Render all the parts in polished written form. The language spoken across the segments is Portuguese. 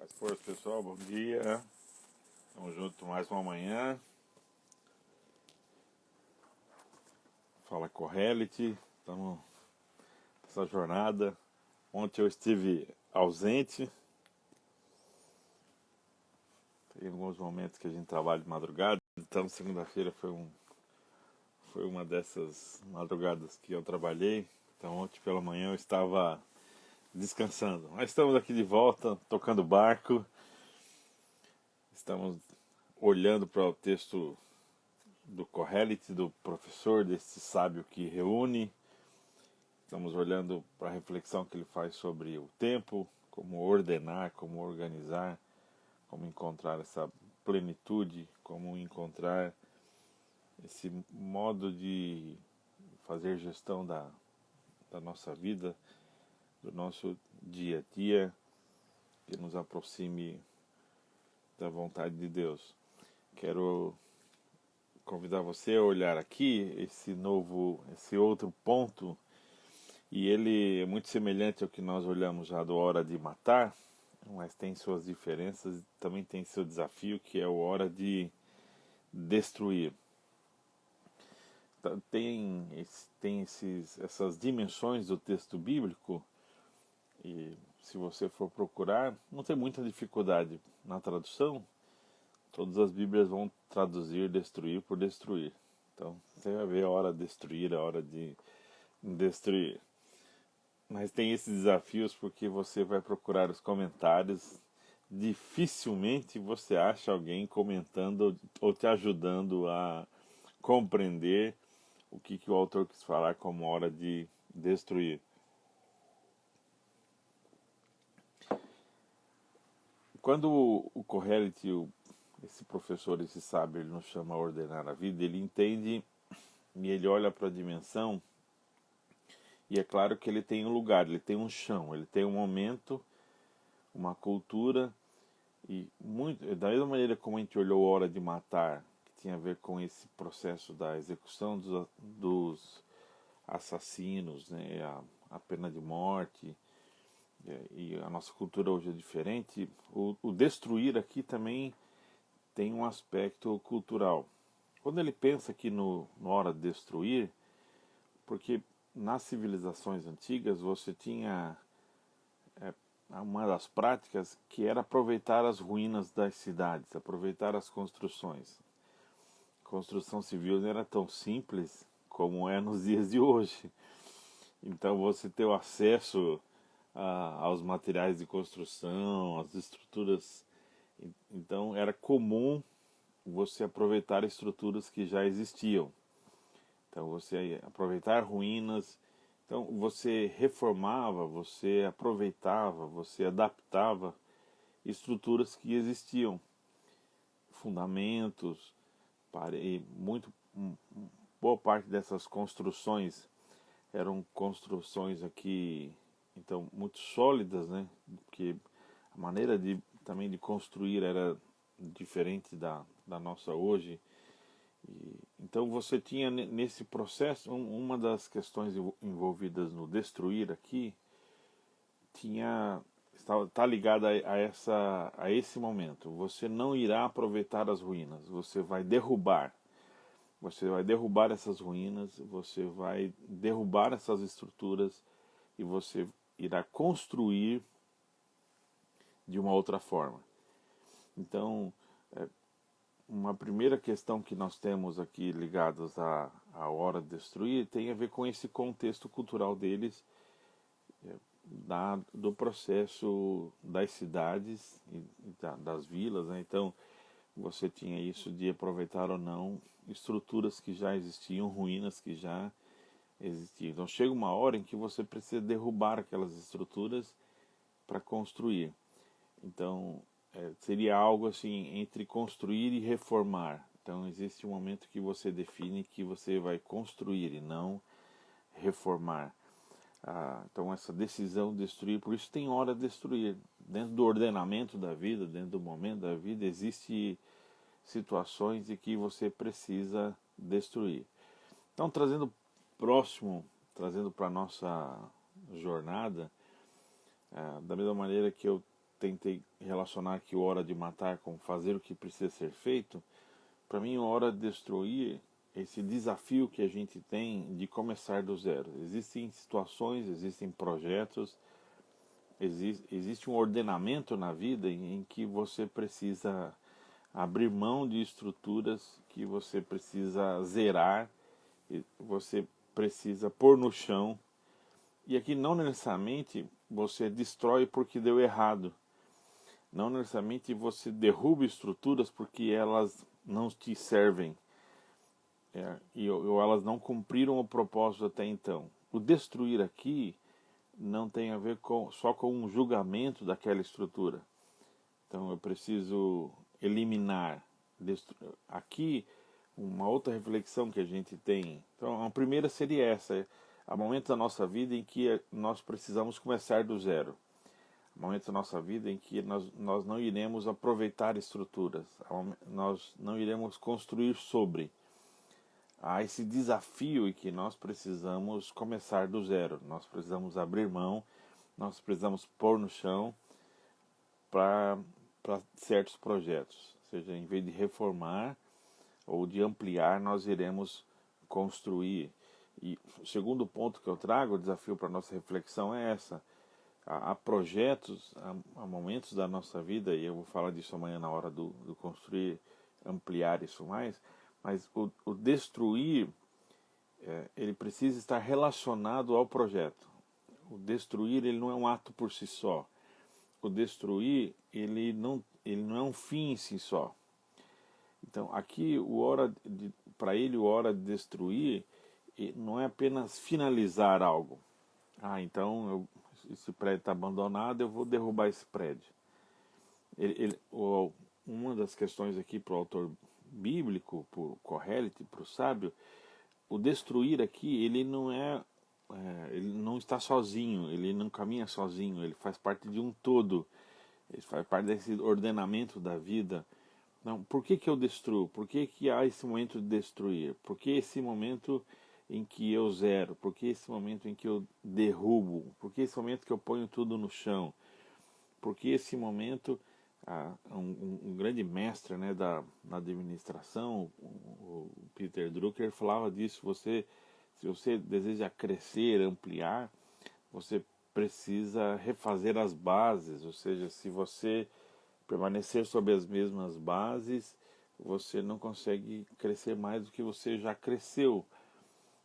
Mais força, pessoal, bom dia. Estamos juntos mais uma manhã. Fala Correlity. Estamos nessa jornada. Ontem eu estive ausente. Tem alguns momentos que a gente trabalha de madrugada. Então segunda-feira foi uma dessas madrugadas que eu trabalhei. Então ontem pela manhã eu estava descansando. Mas estamos aqui de volta, tocando barco. Estamos olhando para o texto do Correlity, do professor, desse sábio que reúne. Estamos olhando para a reflexão que ele faz sobre o tempo, como ordenar, como organizar, como encontrar essa plenitude, como encontrar esse modo de fazer gestão da nossa vida, do nosso dia a dia, que nos aproxime da vontade de Deus. Quero convidar você a olhar aqui esse outro ponto, e ele é muito semelhante ao que nós olhamos já do Hora de Matar, mas tem suas diferenças, também tem seu desafio, que é o Hora de Destruir. Tem essas dimensões do texto bíblico, e se você for procurar, não tem muita dificuldade na tradução. Todas as Bíblias vão traduzir destruir por destruir. Então, você vai ver a hora de destruir, a hora de destruir. Mas tem esses desafios porque você vai procurar os comentários. Dificilmente você acha alguém comentando ou te ajudando a compreender o que o autor quis falar como hora de destruir. Quando o Correlity, esse professor, esse sábio, ele nos chama a ordenar a vida, ele entende e ele olha para a dimensão, e é claro que ele tem um lugar, ele tem um chão, ele tem um momento, uma cultura, e muito, da mesma maneira como a gente olhou a Hora de Matar, que tinha a ver com esse processo da execução dos assassinos, né, a pena de morte, e a nossa cultura hoje é diferente, o destruir aqui também tem um aspecto cultural. Quando ele pensa aqui no hora de destruir, porque nas civilizações antigas você tinha uma das práticas que era aproveitar as ruínas das cidades, aproveitar as construções. A construção civil não era tão simples como é nos dias de hoje. Então você ter o acesso aos materiais de construção, às estruturas. Então era comum você aproveitar estruturas que já existiam. Então você aproveitar ruínas. Então você reformava, você aproveitava, você adaptava estruturas que existiam, fundamentos, boa parte dessas construções eram construções aqui, então, muito sólidas, né? Porque a maneira também de construir era diferente da nossa hoje. Então você tinha nesse processo, uma das questões envolvidas no destruir aqui, está ligada a esse momento. Você não irá aproveitar as ruínas, você vai derrubar. Você vai derrubar essas ruínas, você vai derrubar essas estruturas e você irá construir de uma outra forma. Então, uma primeira questão que nós temos aqui ligados à hora de destruir tem a ver com esse contexto cultural deles, do processo das cidades e das vilas, né? Então você tinha isso de aproveitar ou não estruturas que já existiam, ruínas que já existiam. Então chega uma hora em que você precisa derrubar aquelas estruturas para construir. Então seria algo assim entre construir e reformar. Então existe um momento que você define que você vai construir e não reformar. Então essa decisão de destruir, por isso tem hora de destruir. Dentro do ordenamento da vida, dentro do momento da vida, existe situações em que você precisa destruir. Então trazendo para a nossa jornada, da mesma maneira que eu tentei relacionar aqui o hora de matar com fazer o que precisa ser feito, para mim, a hora de destruir esse desafio que a gente tem de começar do zero. Existem situações, existem projetos, existe um ordenamento na vida em que você precisa abrir mão de estruturas que você precisa zerar, você precisa pôr no chão. E aqui não necessariamente você destrói porque deu errado. Não necessariamente você derruba estruturas porque elas não te servem, ou elas não cumpriram o propósito até então. O destruir aqui não tem a ver só com um julgamento daquela estrutura. Então eu preciso eliminar. Aqui, uma outra reflexão que a gente tem. Então a primeira seria essa. Há momentos da nossa vida em que nós precisamos começar do zero. Há momentos da nossa vida em que nós não iremos aproveitar estruturas. Nós não iremos construir sobre. Há esse desafio em que nós precisamos começar do zero. Nós precisamos abrir mão, nós precisamos pôr no chão para certos projetos. Ou seja, em vez de reformar ou de ampliar, nós iremos construir. E o segundo ponto que eu trago, o desafio para a nossa reflexão é essa. Há projetos, há momentos da nossa vida, e eu vou falar disso amanhã na hora do construir, ampliar isso mais, mas o destruir, ele precisa estar relacionado ao projeto. O destruir, ele não é um ato por si só. O destruir, ele não é um fim em si só. Então, aqui, para ele, o hora de destruir não é apenas finalizar algo. Então, esse prédio está abandonado, eu vou derrubar esse prédio. Uma das questões aqui para o autor bíblico, para o Kohelet, para o sábio, o destruir aqui, ele não está sozinho, ele não caminha sozinho, ele faz parte de um todo, ele faz parte desse ordenamento da vida. Não, por que eu destruo? Por que há esse momento de destruir? Por que esse momento em que eu zero? Por que esse momento em que eu derrubo? Por que esse momento que eu ponho tudo no chão? Por que esse momento, um grande mestre, né, na administração, o Peter Drucker, falava disso, se você deseja crescer, ampliar, você precisa refazer as bases, ou seja, se você permanecer sobre as mesmas bases, você não consegue crescer mais do que você já cresceu.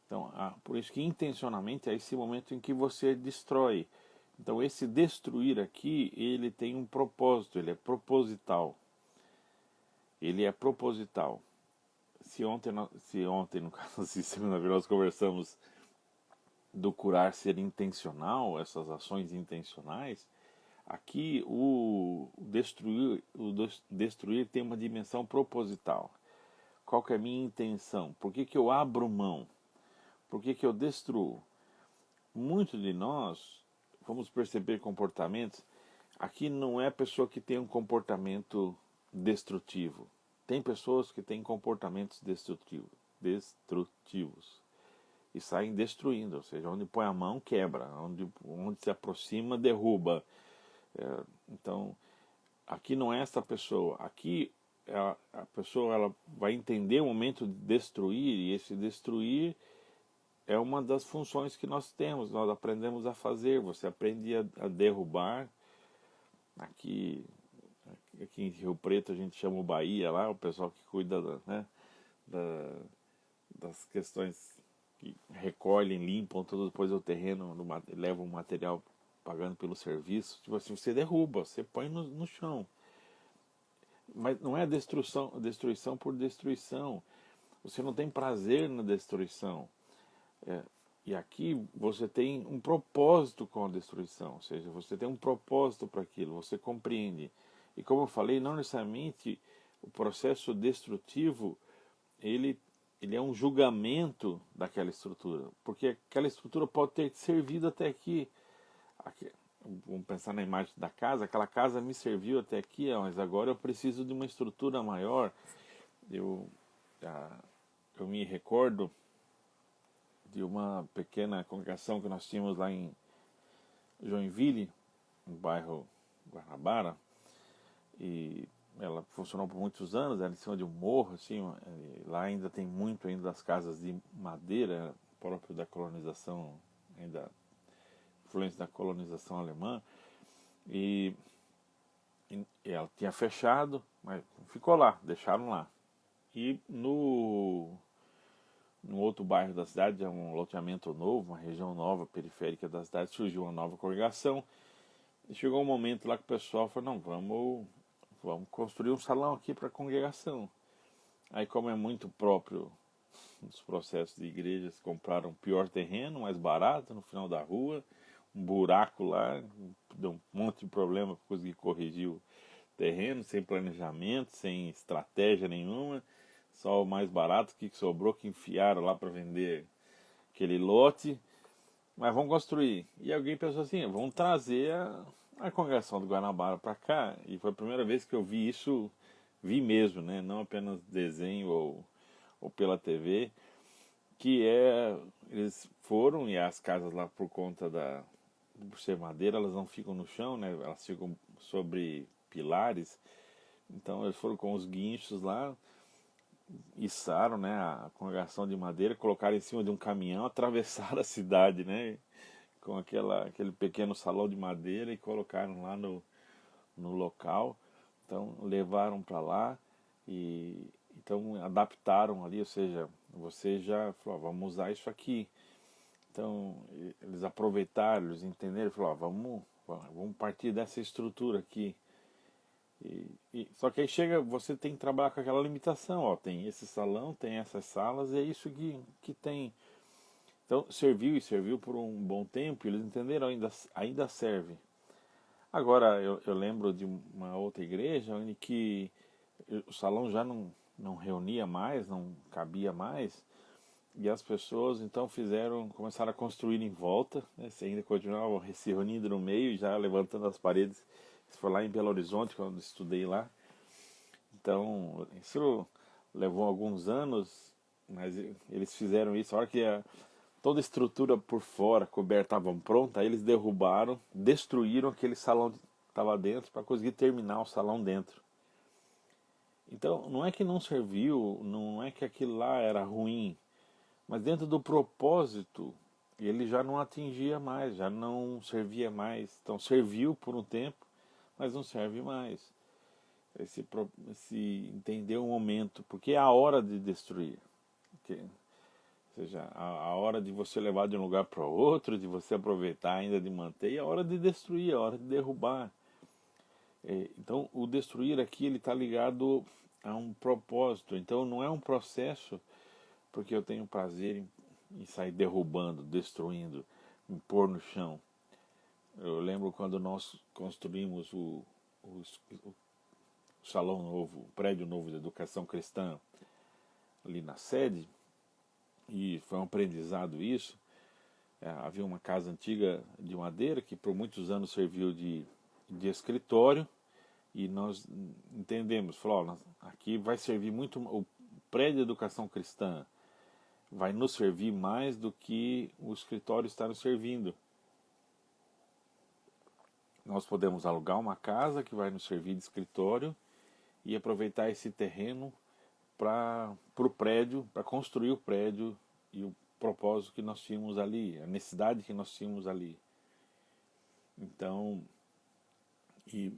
Então, por isso que intencionalmente é esse momento em que você destrói. Então, esse destruir aqui, ele tem um propósito, ele é proposital. Ele é proposital. Se ontem no caso, se segunda-feira nós conversamos do curar ser intencional, essas ações intencionais, aqui o destruir tem uma dimensão proposital. Qual que é a minha intenção? Por que eu abro mão? Por que eu destruo? Muitos de nós vamos perceber comportamentos. Aqui não é a pessoa que tem um comportamento destrutivo. Tem pessoas que têm comportamentos destrutivos e saem destruindo, ou seja, onde põe a mão quebra, onde se aproxima derruba. Então, aqui não é essa pessoa. Aqui a pessoa ela vai entender o momento de destruir, e esse destruir é uma das funções que nós temos, nós aprendemos a fazer. Você aprende a derrubar. Aqui em Rio Preto a gente chama o Bahia lá, o pessoal que cuida das questões que recolhem, limpam tudo, depois o terreno, levam o material pagando pelo serviço. Tipo assim, você derruba, você põe no chão. Mas não é destruição por destruição. Você não tem prazer na destruição. E aqui você tem um propósito com a destruição, ou seja, você tem um propósito para aquilo, você compreende. E como eu falei, não necessariamente o processo destrutivo ele é um julgamento daquela estrutura, porque aquela estrutura pode ter servido até aqui. Vamos pensar na imagem da casa, aquela casa me serviu até aqui, mas agora eu preciso de uma estrutura maior. Eu me recordo de uma pequena congregação que nós tínhamos lá em Joinville, no bairro Guanabara, e ela funcionou por muitos anos, era em cima de um morro, assim, lá ainda tem muito ainda das casas de madeira, próprio da colonização, ainda influência da colonização alemã, e, e ela tinha fechado, mas ficou lá, deixaram lá. E no outro bairro da cidade, é um loteamento novo, uma região nova, periférica da cidade, surgiu uma nova congregação, e chegou um momento lá que o pessoal falou, não, vamos construir um salão aqui para a congregação. Aí, como é muito próprio dos processos de igrejas, compraram o pior terreno, mais barato, no final da rua, um buraco lá, deu um monte de problema para conseguir corrigir o terreno, sem planejamento, sem estratégia nenhuma, só o mais barato que sobrou, que enfiaram lá para vender aquele lote, mas vamos construir. E alguém pensou assim, vamos trazer a congregação do Guanabara para cá, e foi a primeira vez que eu vi isso, vi mesmo, né? Não apenas desenho ou pela TV, que eles foram, e as casas lá por conta por ser madeira, elas não ficam no chão, né? Elas ficam sobre pilares, então eles foram com os guinchos lá, içaram, né, a congregação de madeira, colocaram em cima de um caminhão, atravessaram a cidade, né, com aquele pequeno salão de madeira e colocaram lá no local. Então levaram para lá e então adaptaram ali, ou seja, você já falou, vamos usar isso aqui. Então eles aproveitaram, eles entenderam, falaram, vamos partir dessa estrutura aqui. Só que aí chega, você tem que trabalhar com aquela limitação, ó, tem esse salão, tem essas salas, e é isso que tem. Então serviu e serviu por um bom tempo, e eles entenderam, ainda serve. Agora eu lembro de uma outra igreja em que o salão já não reunia mais, não cabia mais, e as pessoas então começaram a construir em volta, né, você ainda continuava se reunindo no meio, já levantando as paredes. Isso foi lá em Belo Horizonte, quando eu estudei lá. Então, isso levou alguns anos, mas eles fizeram isso. A hora que toda a estrutura por fora, coberta, estavam pronta, aí eles derrubaram, destruíram aquele salão que estava dentro para conseguir terminar o salão dentro. Então, não é que não serviu, não é que aquilo lá era ruim, mas dentro do propósito, ele já não atingia mais, já não servia mais. Então, serviu por um tempo, mas não serve mais. Esse entender o momento, porque é a hora de destruir. Ou seja, a hora de você levar de um lugar para outro, de você aproveitar ainda de manter, e a hora de destruir, a hora de derrubar. Então, o destruir aqui ele está ligado a um propósito. Então, não é um processo porque eu tenho prazer em sair derrubando, destruindo, em pôr no chão. Eu lembro quando nós construímos o salão novo, o prédio novo de educação cristã ali na sede, e foi um aprendizado isso. Havia uma casa antiga de madeira que por muitos anos serviu de escritório, e nós entendemos, falou, aqui vai servir muito, o prédio de educação cristã vai nos servir mais do que o escritório está nos servindo. Nós podemos alugar uma casa que vai nos servir de escritório e aproveitar esse terreno para o prédio, para construir o prédio e o propósito que nós tínhamos ali, a necessidade que nós tínhamos ali. Então, e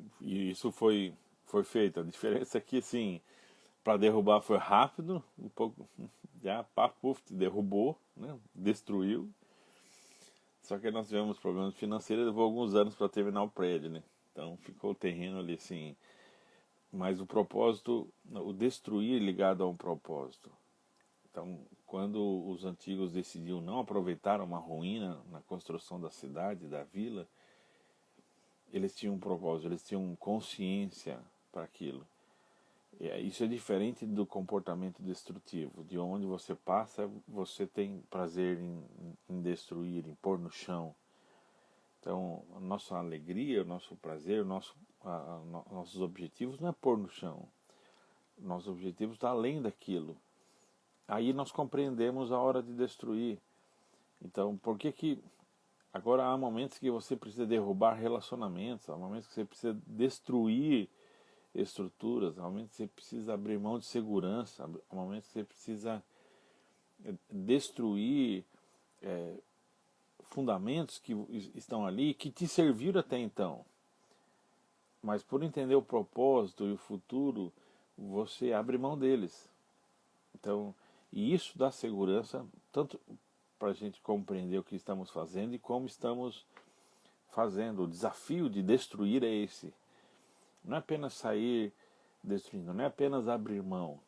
isso foi feito. A diferença é que, assim, para derrubar foi rápido, um pouco, já derrubou, né, destruiu. Só que nós tivemos problemas financeiros, levou alguns anos para terminar o prédio, né? Então ficou o terreno ali assim. Mas o propósito, o destruir ligado a um propósito. Então, quando os antigos decidiam não aproveitar uma ruína na construção da cidade, da vila, eles tinham um propósito, eles tinham consciência para aquilo. Isso é diferente do comportamento destrutivo, de onde você passa, você tem prazer em destruir, em pôr no chão. Então, a nossa alegria, o nosso prazer, nossos objetivos não é pôr no chão. Nossos objetivos estão além daquilo. Aí nós compreendemos a hora de destruir. Então, por que agora há momentos que você precisa derrubar relacionamentos, há momentos que você precisa destruir estruturas, há momentos que você precisa abrir mão de segurança, há momentos que você precisa destruir fundamentos que estão ali, que te serviram até então. Mas por entender o propósito e o futuro, você abre mão deles. Então, e isso dá segurança, tanto para a gente compreender o que estamos fazendo e como estamos fazendo. O desafio de destruir é esse. Não é apenas sair destruindo, não é apenas abrir mão,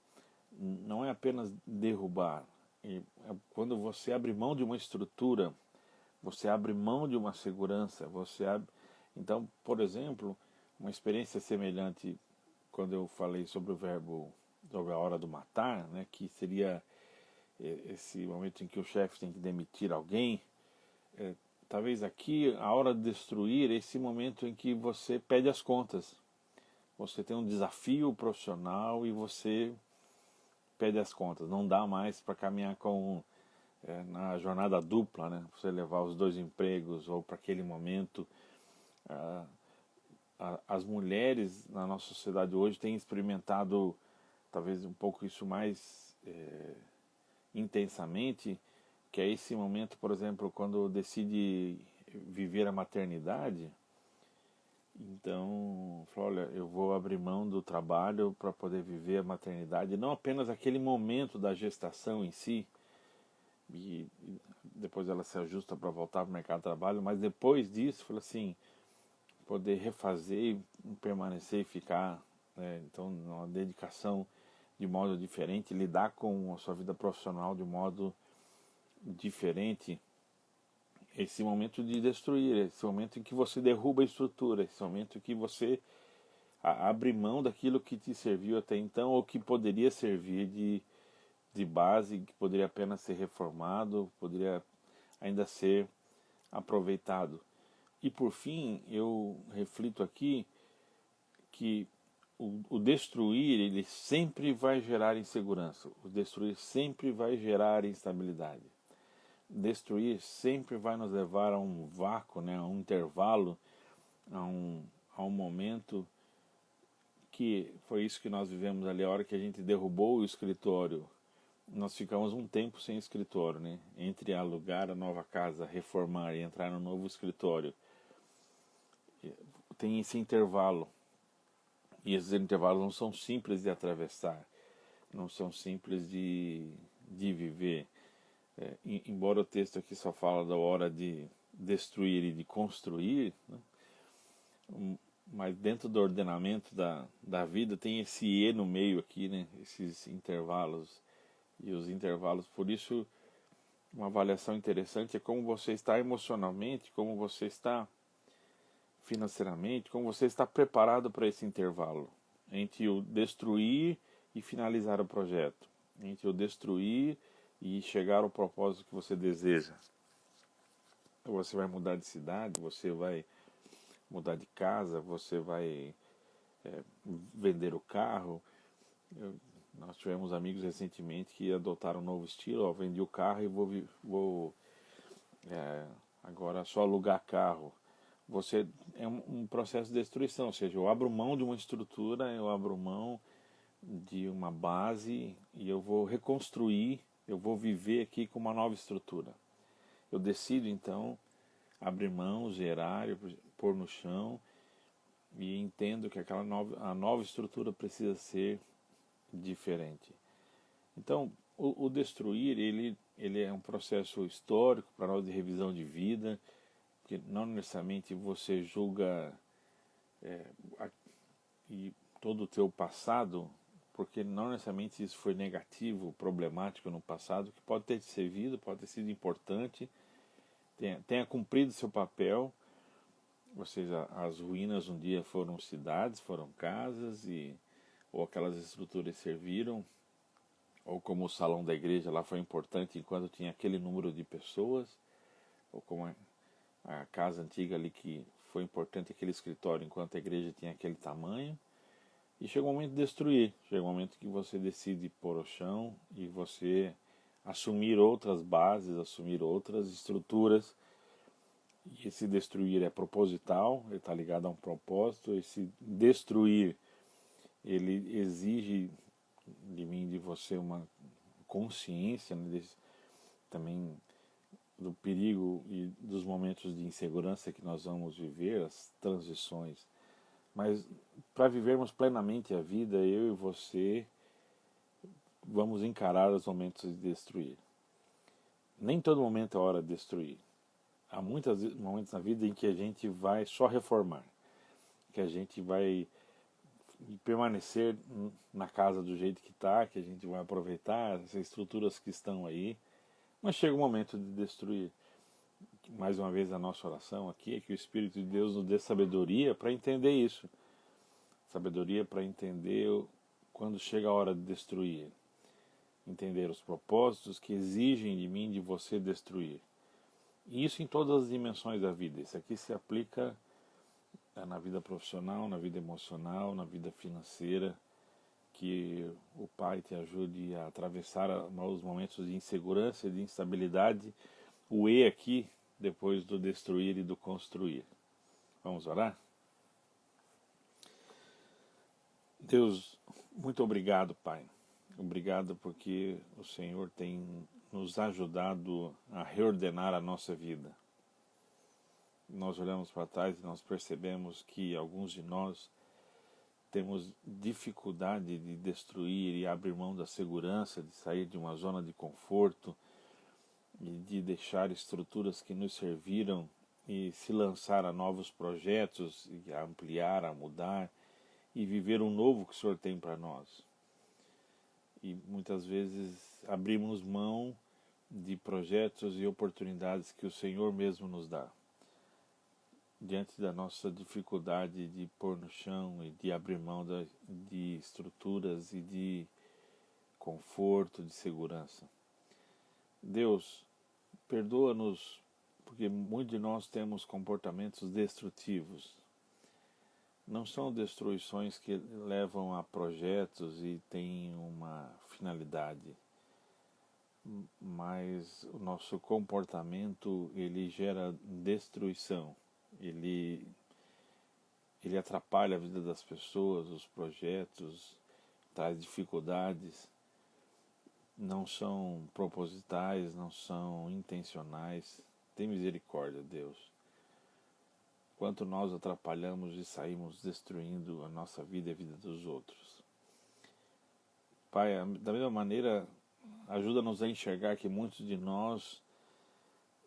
não é apenas derrubar. Quando você abre mão de uma estrutura, você abre mão de uma segurança, Então, por exemplo, uma experiência semelhante quando eu falei sobre o verbo, sobre a hora do matar, né, que seria esse momento em que o chefe tem que demitir alguém. Talvez aqui a hora de destruir é esse momento em que você pede as contas. Você tem um desafio profissional e você pede as contas. Não dá mais para caminhar na jornada dupla, né? Você levar os dois empregos ou para aquele momento. As mulheres na nossa sociedade hoje têm experimentado talvez um pouco isso mais intensamente, que é esse momento, por exemplo, quando decide viver a maternidade. Então, falou, olha, eu vou abrir mão do trabalho para poder viver a maternidade, não apenas aquele momento da gestação em si, e depois ela se ajusta para voltar para o mercado de trabalho, mas depois disso, falou assim, poder refazer, permanecer e ficar, né? Então, uma dedicação de modo diferente, lidar com a sua vida profissional de modo diferente. Esse momento de destruir, esse momento em que você derruba a estrutura, esse momento em que você abre mão daquilo que te serviu até então ou que poderia servir de base, que poderia apenas ser reformado, poderia ainda ser aproveitado. E por fim, eu reflito aqui que o destruir, ele sempre vai gerar insegurança. O destruir sempre vai gerar instabilidade. Destruir sempre vai nos levar a um vácuo, né, a um intervalo, a um momento que foi isso que nós vivemos ali, a hora que a gente derrubou o escritório. Nós ficamos um tempo sem escritório, né? Entre alugar a nova casa, reformar e entrar no novo escritório. Tem esse intervalo. E esses intervalos não são simples de atravessar, não são simples de viver. Embora o texto aqui só fala da hora de destruir e de construir, né? Mas dentro do ordenamento da vida tem esse E no meio aqui, né? Esses intervalos. E os intervalos, por isso, uma avaliação interessante é como você está emocionalmente, como você está financeiramente, como você está preparado para esse intervalo entre o destruir e finalizar o projeto, entre o destruir e chegar ao propósito que você deseja. Você vai mudar de cidade, você vai mudar de casa, você vai vender o carro. Nós tivemos amigos recentemente que adotaram um novo estilo. Ó, vendi o carro e vou agora só alugar carro. Você é um processo de destruição, ou seja, eu abro mão de uma estrutura, eu abro mão de uma base e eu vou reconstruir, eu vou viver aqui com uma nova estrutura. Eu decido então abrir mão, zerar, pôr no chão e entendo que a nova estrutura precisa ser diferente. Então, o destruir, ele é um processo histórico para nós de revisão de vida, porque não necessariamente você julga e todo o teu passado, porque não necessariamente isso foi negativo, problemático no passado, que pode ter te servido, pode ter sido importante, tenha cumprido seu papel, ou seja, as ruínas um dia foram cidades, foram casas, ou aquelas estruturas serviram, ou como o salão da igreja lá foi importante enquanto tinha aquele número de pessoas, ou como a casa antiga ali que foi importante aquele escritório enquanto a igreja tinha aquele tamanho. E chega o momento de destruir, chega o momento que você decide pôr o chão e você assumir outras bases, assumir outras estruturas. E esse destruir é proposital, ele está ligado a um propósito. Esse destruir ele exige de mim e de você uma consciência, né, também do perigo e dos momentos de insegurança que nós vamos viver, as transições. Mas para vivermos plenamente a vida, eu e você vamos encarar os momentos de destruir. Nem todo momento é hora de destruir. Há muitos momentos na vida em que a gente vai só reformar, que a gente vai permanecer na casa do jeito que está, que a gente vai aproveitar as estruturas que estão aí, mas chega o momento de destruir. Mais uma vez a nossa oração aqui é que o Espírito de Deus nos dê sabedoria para entender isso. Sabedoria para entender quando chega a hora de destruir. Entender os propósitos que exigem de mim, de você destruir. E isso em todas as dimensões da vida. Isso aqui se aplica na vida profissional, na vida emocional, na vida financeira. Que o Pai te ajude a atravessar os momentos de insegurança e de instabilidade. O E aqui, depois do destruir e do construir. Vamos orar? Deus, muito obrigado, Pai. Obrigado porque o Senhor tem nos ajudado a reordenar a nossa vida. Nós olhamos para trás e nós percebemos que alguns de nós temos dificuldade de destruir e abrir mão da segurança, de sair de uma zona de conforto e de deixar estruturas que nos serviram e se lançar a novos projetos, e a ampliar, a mudar e viver um novo que o Senhor tem para nós. E muitas vezes abrimos mão de projetos e oportunidades que o Senhor mesmo nos dá. Diante da nossa dificuldade de pôr no chão e de abrir mão de estruturas e de conforto, de segurança. Deus, perdoa-nos, porque muitos de nós temos comportamentos destrutivos. Não são destruições que levam a projetos e têm uma finalidade, mas o nosso comportamento, ele gera destruição, ele atrapalha a vida das pessoas, os projetos, traz dificuldades, não são propositais, não são intencionais. Tem misericórdia, Deus. Quanto nós atrapalhamos e saímos destruindo a nossa vida e a vida dos outros. Pai, da mesma maneira, ajuda-nos a enxergar que muitos de nós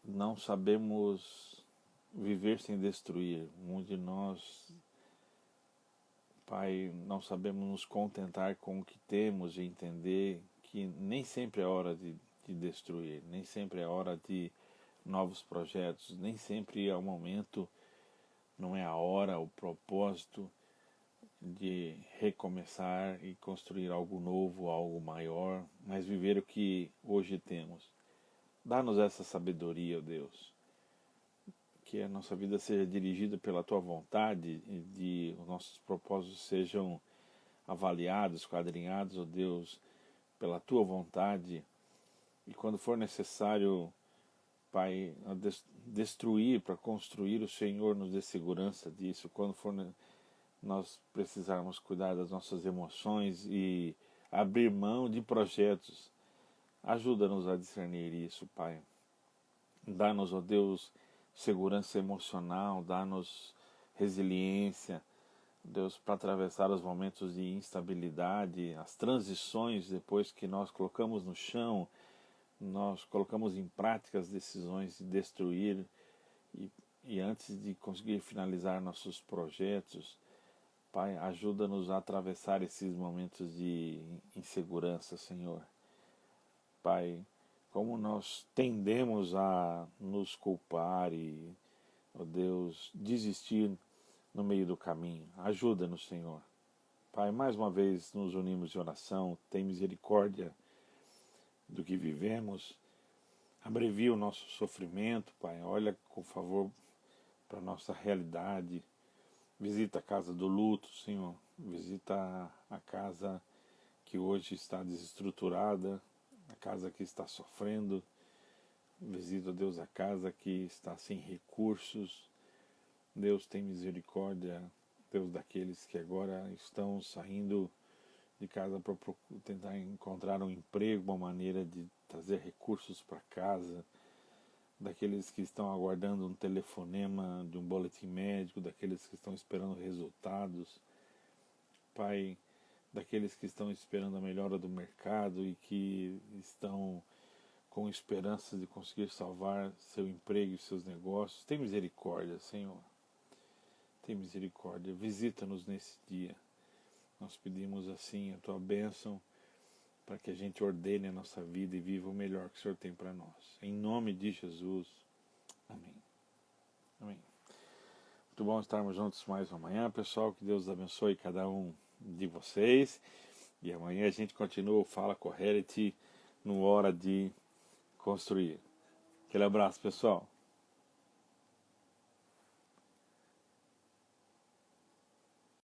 não sabemos viver sem destruir. Muitos de nós, Pai, não sabemos nos contentar com o que temos e entender que nem sempre é hora de destruir, nem sempre é hora de novos projetos, nem sempre é o momento. Não é a hora, o propósito de recomeçar e construir algo novo, algo maior, mas viver o que hoje temos. Dá-nos essa sabedoria, ó Deus. Que a nossa vida seja dirigida pela Tua vontade e os nossos propósitos sejam avaliados, esquadrinhados, ó Deus, pela Tua vontade. E quando for necessário, Pai, destruir para construir, o Senhor nos dê segurança disso. Quando for nós precisarmos cuidar das nossas emoções e abrir mão de projetos, ajuda-nos a discernir isso, Pai. Dá-nos, ó Deus, segurança emocional, dá-nos resiliência, Deus, para atravessar os momentos de instabilidade, as transições depois que nós colocamos no chão, nós colocamos em prática as decisões de destruir e antes de conseguir finalizar nossos projetos, Pai, ajuda-nos a atravessar esses momentos de insegurança, Senhor. Pai, como nós tendemos a nos culpar e, ó Deus, desistir no meio do caminho. Ajuda-nos, Senhor. Pai, mais uma vez nos unimos em oração, tem misericórdia do que vivemos, abrevia o nosso sofrimento, Pai, olha com favor para a nossa realidade, visita a casa do luto, Senhor, visita a casa que hoje está desestruturada, a casa que está sofrendo, visita, Deus, a casa que está sem recursos. Deus, tem misericórdia Deus, daqueles que agora estão saindo de casa para tentar encontrar um emprego, uma maneira de trazer recursos para casa, daqueles que estão aguardando um telefonema de um boletim médico, daqueles que estão esperando resultados, Pai, daqueles que estão esperando a melhora do mercado e que estão com esperança de conseguir salvar seu emprego e seus negócios. Tem misericórdia, Senhor. Tem misericórdia. Visita-nos nesse dia. Nós pedimos assim a Tua bênção para que a gente ordene a nossa vida e viva o melhor que o Senhor tem para nós. Em nome de Jesus. Amém. Amém. Muito bom estarmos juntos mais amanhã, pessoal. Que Deus abençoe cada um de vocês. E amanhã a gente continua o Fala Coherity no Hora de Construir. Aquele abraço, pessoal.